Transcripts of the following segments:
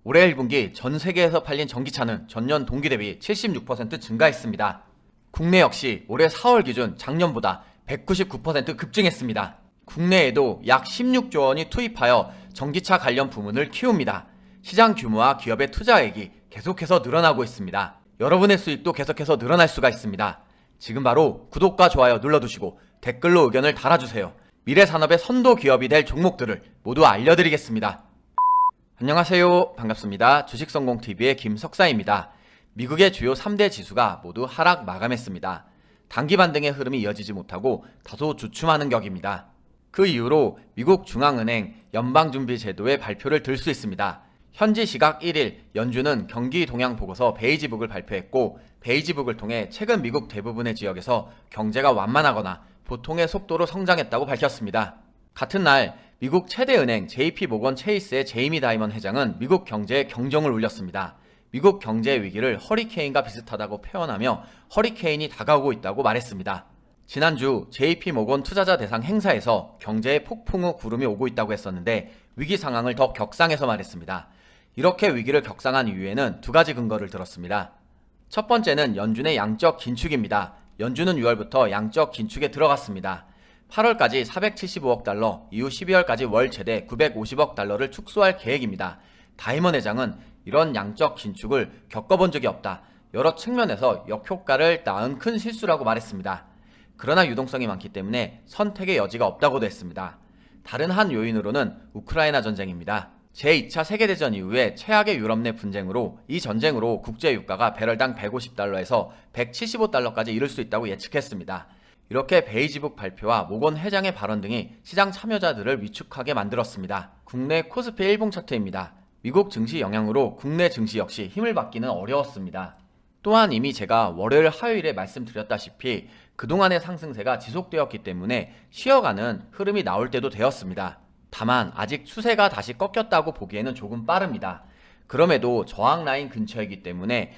올해 1분기 전 세계에서 팔린 전기차는 전년 동기 대비 76% 증가했습니다. 국내 역시 올해 4월 기준 작년보다 199% 급증했습니다. 국내에도 약 16조 원이 투입하여 전기차 관련 부문을 키웁니다. 시장 규모와 기업의 투자액이 계속해서 늘어나고 있습니다. 여러분의 수익도 계속해서 늘어날 수가 있습니다. 지금 바로 구독과 좋아요 눌러두시고 댓글로 의견을 달아주세요. 미래 산업의 선도 기업이 될 종목들을 모두 알려드리겠습니다. 안녕하세요. 반갑습니다. 주식성공TV의 김석사입니다. 미국의 주요 3대 지수가 모두 하락 마감했습니다. 단기 반등의 흐름이 이어지지 못하고 다소 주춤하는 격입니다. 그 이후로 미국 중앙은행 연방준비제도의 발표를 들 수 있습니다. 현지 시각 1일 연준은 경기 동향 보고서 베이지북을 발표했고, 베이지북을 통해 최근 미국 대부분의 지역에서 경제가 완만하거나 보통의 속도로 성장했다고 밝혔습니다. 같은 날 미국 최대 은행 JP모건 체이스의 제이미 다이먼 회장은 미국 경제에 경종을 울렸습니다. 미국 경제의 위기를 허리케인과 비슷하다고 표현하며 허리케인이 다가오고 있다고 말했습니다. 지난주 JP모건 투자자 대상 행사에서 경제의 폭풍 후 구름이 오고 있다고 했었는데 위기 상황을 더 격상해서 말했습니다. 이렇게 위기를 격상한 이유에는 두 가지 근거를 들었습니다. 첫 번째는 연준의 양적 긴축입니다. 연준은 6월부터 양적 긴축에 들어갔습니다. 8월까지 475억 달러, 이후 12월까지 월 최대 950억 달러를 축소할 계획입니다. 다이먼 회장은 이런 양적 긴축을 겪어본 적이 없다. 여러 측면에서 역효과를 낳은 큰 실수라고 말했습니다. 그러나 유동성이 많기 때문에 선택의 여지가 없다고도 했습니다. 다른 한 요인으로는 우크라이나 전쟁입니다. 제2차 세계대전 이후에 최악의 유럽 내 분쟁으로 이 전쟁으로 국제유가가 배럴당 150달러에서 175달러까지 이를 수 있다고 예측했습니다. 이렇게 베이지북 발표와 모건 회장의 발언 등이 시장 참여자들을 위축하게 만들었습니다. 국내 코스피 일봉 차트입니다. 미국 증시 영향으로 국내 증시 역시 힘을 받기는 어려웠습니다. 또한 이미 제가 월요일 화요일에 말씀드렸다시피 그동안의 상승세가 지속되었기 때문에 쉬어가는 흐름이 나올 때도 되었습니다. 다만 아직 추세가 다시 꺾였다고 보기에는 조금 빠릅니다. 그럼에도 저항 라인 근처이기 때문에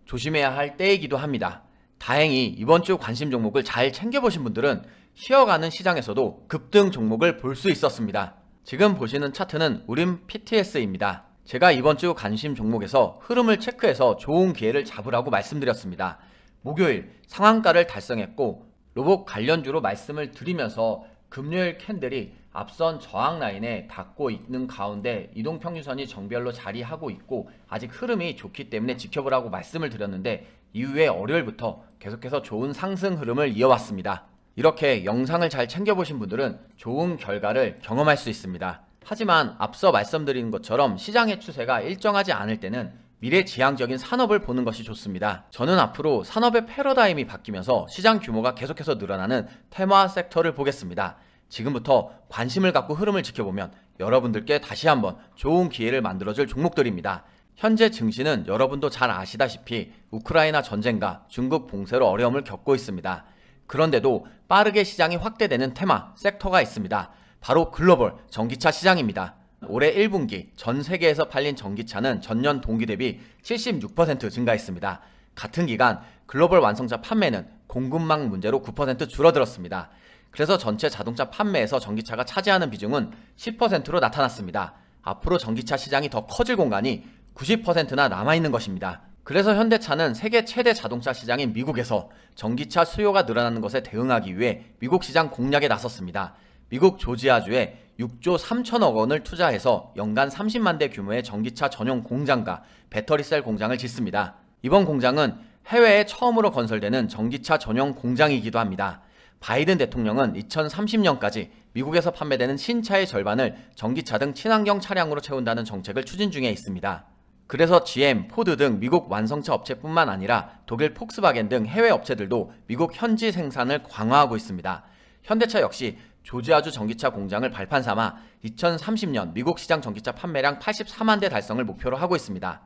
조심해야 할 때이기도 합니다. 다행히 이번 주 관심 종목을 잘 챙겨보신 분들은 쉬어가는 시장에서도 급등 종목을 볼 수 있었습니다. 지금 보시는 차트는 우림 PTS입니다. 제가 이번 주 관심 종목에서 흐름을 체크해서 좋은 기회를 잡으라고 말씀드렸습니다. 목요일 상한가를 달성했고 로봇 관련주로 말씀을 드리면서 금요일 캔들이 앞선 저항 라인에 닿고 있는 가운데 이동평균선이 정별로 자리하고 있고 아직 흐름이 좋기 때문에 지켜보라고 말씀을 드렸는데 이후에 월요일부터 계속해서 좋은 상승 흐름을 이어왔습니다. 이렇게 영상을 잘 챙겨보신 분들은 좋은 결과를 경험할 수 있습니다. 하지만 앞서 말씀드린 것처럼 시장의 추세가 일정하지 않을 때는 미래지향적인 산업을 보는 것이 좋습니다. 저는 앞으로 산업의 패러다임이 바뀌면서 시장 규모가 계속해서 늘어나는 테마 섹터를 보겠습니다. 지금부터 관심을 갖고 흐름을 지켜보면 여러분들께 다시 한번 좋은 기회를 만들어줄 종목들입니다. 현재 증시는 여러분도 잘 아시다시피 우크라이나 전쟁과 중국 봉쇄로 어려움을 겪고 있습니다. 그런데도 빠르게 시장이 확대되는 테마, 섹터가 있습니다. 바로 글로벌 전기차 시장입니다. 올해 1분기 전 세계에서 팔린 전기차는 전년 동기 대비 76% 증가했습니다. 같은 기간 글로벌 완성차 판매는 공급망 문제로 9% 줄어들었습니다. 그래서 전체 자동차 판매에서 전기차가 차지하는 비중은 10%로 나타났습니다. 앞으로 전기차 시장이 더 커질 공간이 90%나 남아있는 것입니다. 그래서 현대차는 세계 최대 자동차 시장인 미국에서 전기차 수요가 늘어나는 것에 대응하기 위해 미국 시장 공략에 나섰습니다. 미국 조지아주에 6조 3천억 원을 투자해서 연간 30만 대 규모의 전기차 전용 공장과 배터리셀 공장을 짓습니다. 이번 공장은 해외에 처음으로 건설되는 전기차 전용 공장이기도 합니다. 바이든 대통령은 2030년까지 미국에서 판매되는 신차의 절반을 전기차 등 친환경 차량으로 채운다는 정책을 추진 중에 있습니다. 그래서 GM, 포드 등 미국 완성차 업체뿐만 아니라 독일 폭스바겐 등 해외 업체들도 미국 현지 생산을 강화하고 있습니다. 현대차 역시 조지아주 전기차 공장을 발판 삼아 2030년 미국 시장 전기차 판매량 84만 대 달성을 목표로 하고 있습니다.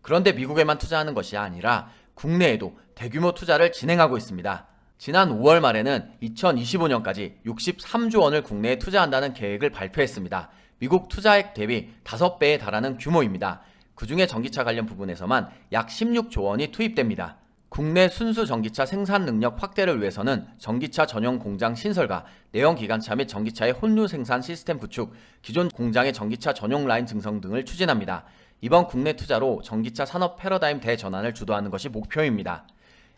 그런데 미국에만 투자하는 것이 아니라 국내에도 대규모 투자를 진행하고 있습니다. 지난 5월 말에는 2025년까지 63조 원을 국내에 투자한다는 계획을 발표했습니다. 미국 투자액 대비 5배에 달하는 규모입니다. 그중에 전기차 관련 부분에서만 약 16조 원이 투입됩니다. 국내 순수 전기차 생산 능력 확대를 위해서는 전기차 전용 공장 신설과 내연 기관차 및 전기차의 혼유 생산 시스템 구축, 기존 공장의 전기차 전용 라인 증설 등을 추진합니다. 이번 국내 투자로 전기차 산업 패러다임 대전환을 주도하는 것이 목표입니다.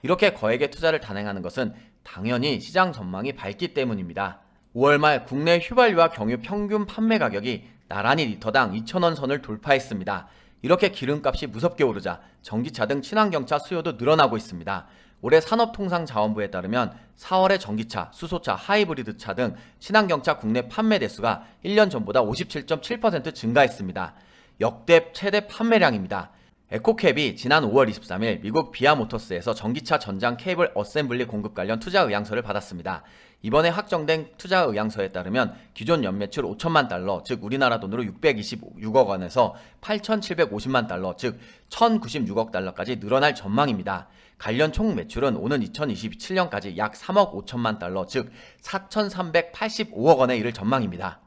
이렇게 거액의 투자를 단행하는 것은 당연히 시장 전망이 밝기 때문입니다. 5월 말 국내 휘발유와 경유 평균 판매 가격이 나란히 리터당 2,000원 선을 돌파했습니다. 이렇게 기름값이 무섭게 오르자 전기차 등 친환경차 수요도 늘어나고 있습니다. 올해 산업통상자원부에 따르면 4월에 전기차, 수소차, 하이브리드차 등 친환경차 국내 판매 대수가 1년 전보다 57.7% 증가했습니다. 역대 최대 판매량입니다. 에코캡이 지난 5월 23일 미국 비아모터스에서 전기차 전장 케이블 어셈블리 공급 관련 투자 의향서를 받았습니다. 이번에 확정된 투자 의향서에 따르면 기존 연매출 5천만 달러, 즉 우리나라 돈으로 626억 원에서 8,750만 달러, 즉 1,096억 달러까지 늘어날 전망입니다. 관련 총 매출은 오는 2027년까지 약 3억 5천만 달러, 즉 4,385억 원에 이를 전망입니다.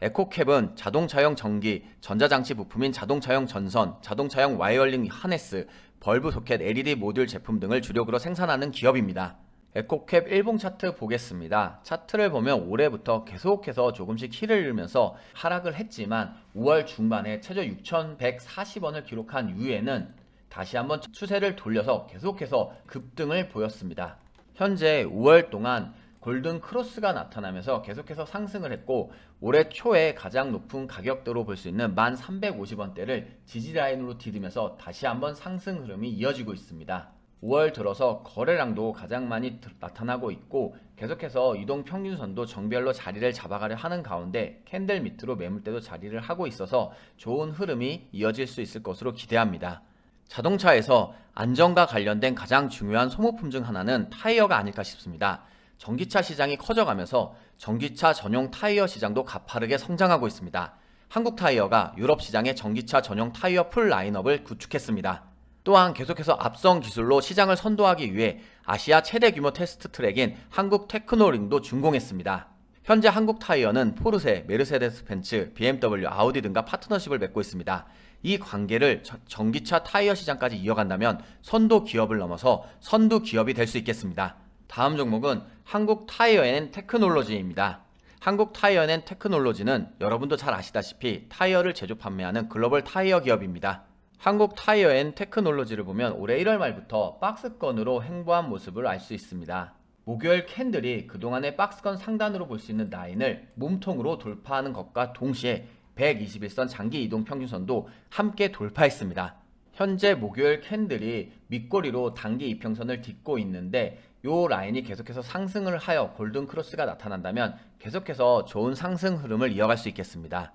에코캡은 자동차용 전기, 전자장치 부품인 자동차용 전선, 자동차용 와이어링 하네스, 벌브 소켓, LED 모듈 제품 등을 주력으로 생산하는 기업입니다. 에코캡 일봉 차트 보겠습니다. 차트를 보면 올해부터 계속해서 조금씩 힐을 잃으면서 하락을 했지만 5월 중반에 최저 6,140원을 기록한 이후에는 다시 한번 추세를 돌려서 계속해서 급등을 보였습니다. 현재 5월 동안 골든 크로스가 나타나면서 계속해서 상승을 했고 올해 초에 가장 높은 가격대로 볼 수 있는 1,350원대를 지지라인으로 디디면서 다시 한번 상승 흐름이 이어지고 있습니다. 5월 들어서 거래량도 가장 많이 나타나고 있고 계속해서 이동평균선도 정별로 자리를 잡아가려 하는 가운데 캔들 밑으로 매물대도 자리를 하고 있어서 좋은 흐름이 이어질 수 있을 것으로 기대합니다. 자동차에서 안전과 관련된 가장 중요한 소모품 중 하나는 타이어가 아닐까 싶습니다. 전기차 시장이 커져가면서 전기차 전용 타이어 시장도 가파르게 성장하고 있습니다. 한국 타이어가 유럽 시장의 전기차 전용 타이어 풀 라인업을 구축했습니다. 또한 계속해서 앞선 기술로 시장을 선도하기 위해 아시아 최대 규모 테스트 트랙인 한국 테크노링도 준공했습니다. 현재 한국 타이어는 포르쉐, 메르세데스 벤츠, BMW, 아우디 등과 파트너십을 맺고 있습니다. 이 관계를 전기차 타이어 시장까지 이어간다면 선도 기업을 넘어서 선두 기업이 될 수 있겠습니다. 다음 종목은 한국 타이어앤테크놀로지입니다. 한국 타이어앤테크놀로지는 여러분도 잘 아시다시피 타이어를 제조 판매하는 글로벌 타이어 기업입니다. 한국 타이어앤테크놀로지를 보면 올해 1월 말부터 박스건으로 행보한 모습을 알 수 있습니다. 목요일 캔들이 그동안의 박스건 상단으로 볼 수 있는 라인을 몸통으로 돌파하는 것과 동시에 121선 장기 이동 평균선도 함께 돌파했습니다. 현재 목요일 캔들이 밑꼬리로 단기 이평선을 딛고 있는데 이 라인이 계속해서 상승을 하여 골든 크로스가 나타난다면 계속해서 좋은 상승 흐름을 이어갈 수 있겠습니다.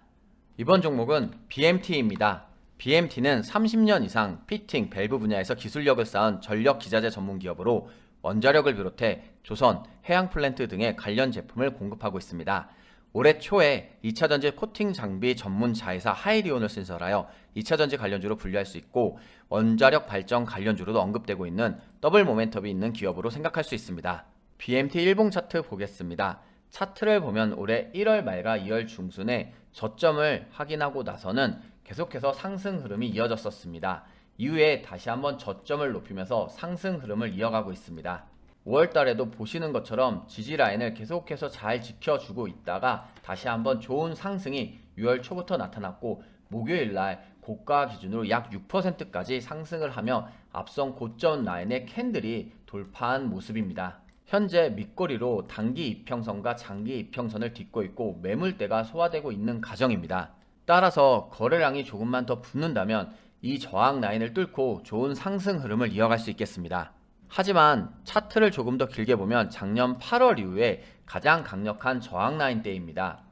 이번 종목은 BMT입니다. BMT는 30년 이상 피팅, 밸브 분야에서 기술력을 쌓은 전력 기자재 전문 기업으로 원자력을 비롯해 조선, 해양 플랜트 등의 관련 제품을 공급하고 있습니다. 올해 초에 2차전지 코팅 장비 전문 자회사 하이리온을 신설하여 2차전지 관련주로 분류할 수 있고 원자력 발전 관련주로도 언급되고 있는 더블 모멘텀이 있는 기업으로 생각할 수 있습니다. BMT 일봉 차트 보겠습니다. 차트를 보면 올해 1월 말과 2월 중순에 저점을 확인하고 나서는 계속해서 상승 흐름이 이어졌었습니다. 이후에 다시 한번 저점을 높이면서 상승 흐름을 이어가고 있습니다. 5월 달에도 보시는 것처럼 지지라인을 계속해서 잘 지켜주고 있다가 다시 한번 좋은 상승이 6월 초부터 나타났고 목요일날 고가 기준으로 약 6%까지 상승을 하며 앞선 고점 라인의 캔들이 돌파한 모습입니다. 현재 밑꼬리로 단기 이평선과 장기 이평선을 딛고 있고 매물대가 소화되고 있는 과정입니다. 따라서 거래량이 조금만 더 붙는다면 이 저항 라인을 뚫고 좋은 상승 흐름을 이어갈 수 있겠습니다. 하지만 차트를 조금 더 길게 보면 작년 8월 이후에 가장 강력한 저항 라인대입니다.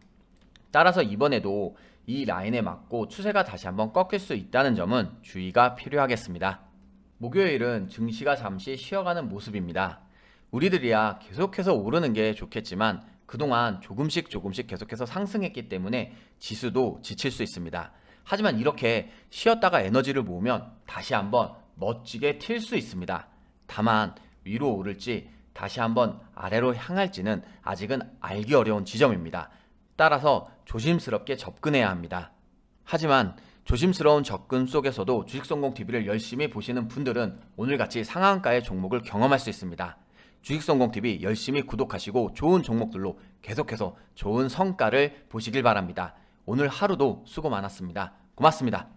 따라서 이번에도 이 라인에 맞고 추세가 다시 한번 꺾일 수 있다는 점은 주의가 필요하겠습니다. 목요일은 증시가 잠시 쉬어가는 모습입니다. 우리들이야 계속해서 오르는 게 좋겠지만 그동안 조금씩 계속해서 상승했기 때문에 지수도 지칠 수 있습니다. 하지만 이렇게 쉬었다가 에너지를 모으면 다시 한번 멋지게 튈 수 있습니다. 다만 위로 오를지 다시 한번 아래로 향할지는 아직은 알기 어려운 지점입니다. 따라서 조심스럽게 접근해야 합니다. 하지만 조심스러운 접근 속에서도 주식성공TV를 열심히 보시는 분들은 오늘같이 상한가의 종목을 경험할 수 있습니다. 주식성공TV 열심히 구독하시고 좋은 종목들로 계속해서 좋은 성과를 보시길 바랍니다. 오늘 하루도 수고 많았습니다. 고맙습니다.